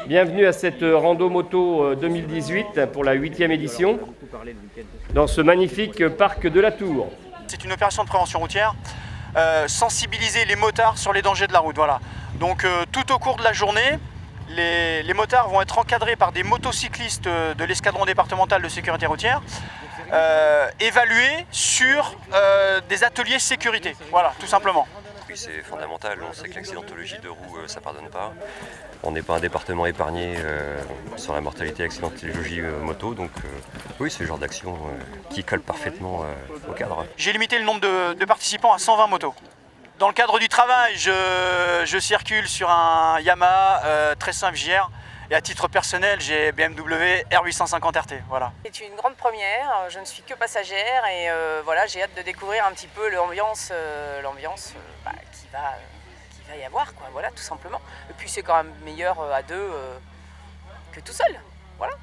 Bienvenue à cette rando moto 2018 pour la 8e édition dans ce magnifique parc de la Tour. C'est une opération de prévention routière, sensibiliser les motards sur les dangers de la route. Voilà. Donc tout au cours de la journée, les motards vont être encadrés par des motocyclistes de l'escadron départemental de sécurité routière, évalués sur des ateliers sécurité. Voilà, tout simplement. Oui, c'est fondamental. On sait que l'accidentologie de roue, ça ne pardonne pas. On n'est pas un département épargné sur la mortalité et l'accidentologie moto. Donc oui, c'est le genre d'action qui colle parfaitement au cadre. J'ai limité le nombre de participants à 120 motos. Dans le cadre du travail, je circule sur un Yamaha 13.5 JR. Et à titre personnel, j'ai BMW R850 RT. Voilà. C'est une grande première, je ne suis que passagère et voilà, j'ai hâte de découvrir un petit peu l'ambiance qu'il va y avoir, quoi, voilà, tout simplement. Et puis c'est quand même meilleur à deux que tout seul. Voilà.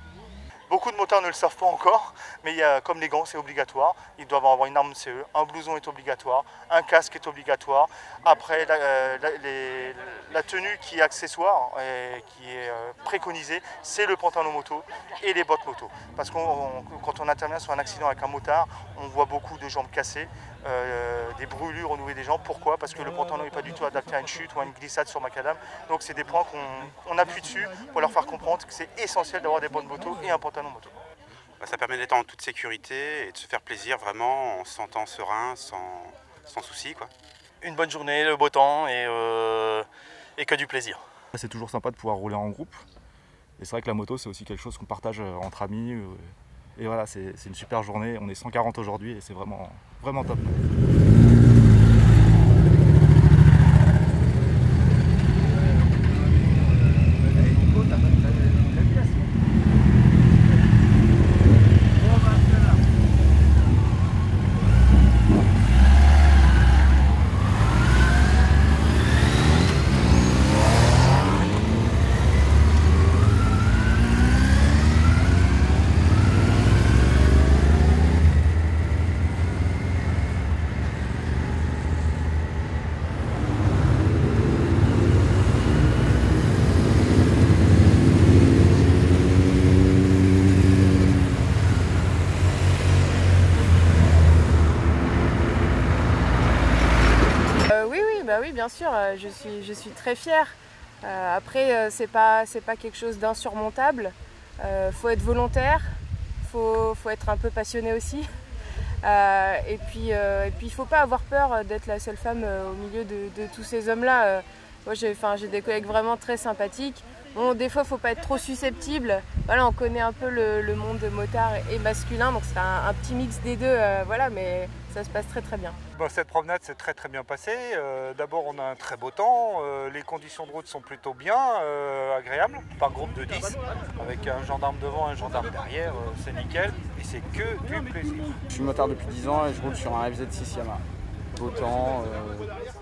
Beaucoup de motards ne le savent pas encore, mais comme les gants, c'est obligatoire. Ils doivent avoir une arme CE, un blouson est obligatoire, un casque est obligatoire. Après, la tenue qui est accessoire et qui est préconisée, c'est le pantalon moto et les bottes moto. Parce que quand on intervient sur un accident avec un motard, on voit beaucoup de jambes cassées, des brûlures au niveau des jambes. Pourquoi? Parce que le pantalon n'est pas du tout adapté à une chute ou à une glissade sur macadam. Donc c'est des points qu'on appuie dessus pour leur faire comprendre que c'est essentiel d'avoir des bottes moto et un pantalon moto. Ça permet d'être en toute sécurité et de se faire plaisir vraiment en se sentant serein, sans souci, quoi. Une bonne journée, le beau temps et que du plaisir. C'est toujours sympa de pouvoir rouler en groupe. Et c'est vrai que la moto, c'est aussi quelque chose qu'on partage entre amis. Et voilà, c'est une super journée. On est 140 aujourd'hui et c'est vraiment top. Oui, bien sûr, je suis très fière. Après, c'est pas quelque chose d'insurmontable. Faut être volontaire, faut être un peu passionné aussi. Et puis il faut pas avoir peur d'être la seule femme au milieu de tous ces hommes-là. Moi, j'ai des collègues vraiment très sympathiques. Bon, des fois, faut pas être trop susceptible. Voilà, on connaît un peu le monde motard et masculin, donc c'est un petit mix des deux. Voilà, mais ça se passe très très bien. Bon, cette promenade s'est très bien passée. D'abord, on a un très beau temps. Les conditions de route sont plutôt bien, agréables. Par groupe de 10, avec un gendarme devant, un gendarme derrière, c'est nickel. Et c'est que du plaisir. Je suis motard depuis 10 ans et je roule sur un FZ6 Yamaha. Beau temps,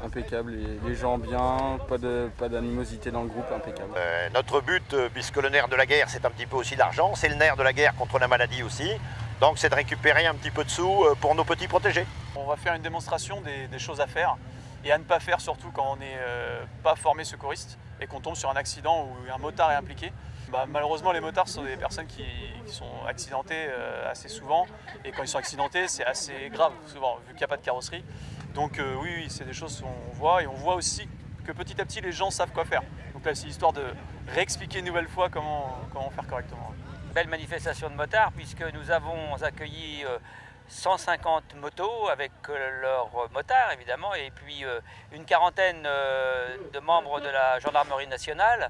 impeccable, les gens bien, pas d'animosité dans le groupe, impeccable. Notre but, puisque le nerf de la guerre c'est un petit peu aussi l'argent, c'est le nerf de la guerre contre la maladie aussi, donc c'est de récupérer un petit peu de sous pour nos petits protégés. On va faire une démonstration des choses à faire et à ne pas faire, surtout quand on n'est pas formé secouriste et qu'on tombe sur un accident où un motard est impliqué. Malheureusement, les motards sont des personnes qui sont accidentées assez souvent, et quand ils sont accidentés, c'est assez grave souvent, vu qu'il n'y a pas de carrosserie. Donc oui, c'est des choses qu'on voit, et on voit aussi que petit à petit, les gens savent quoi faire. Donc là, c'est histoire de réexpliquer une nouvelle fois comment faire correctement. Belle manifestation de motards, puisque nous avons accueilli 150 motos avec leurs motards évidemment, et puis une quarantaine de membres de la gendarmerie nationale.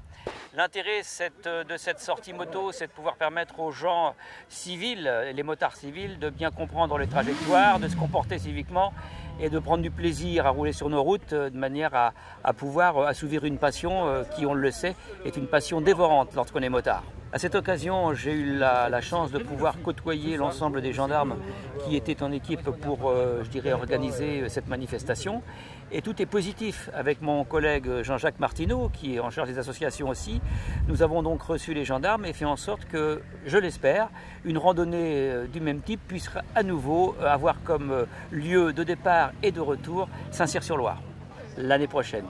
L'intérêt de cette sortie moto, c'est de pouvoir permettre aux gens civils, les motards civils, de bien comprendre les trajectoires, de se comporter civiquement et de prendre du plaisir à rouler sur nos routes de manière à pouvoir assouvir une passion qui, on le sait, est une passion dévorante lorsqu'on est motard. À cette occasion, j'ai eu la chance de pouvoir côtoyer l'ensemble des gendarmes qui étaient en équipe pour, je dirais, organiser cette manifestation. Et tout est positif. Avec mon collègue Jean-Jacques Martineau, qui est en charge des associations aussi, nous avons donc reçu les gendarmes et fait en sorte que, je l'espère, une randonnée du même type puisse à nouveau avoir comme lieu de départ et de retour Saint-Cyr-sur-Loire l'année prochaine.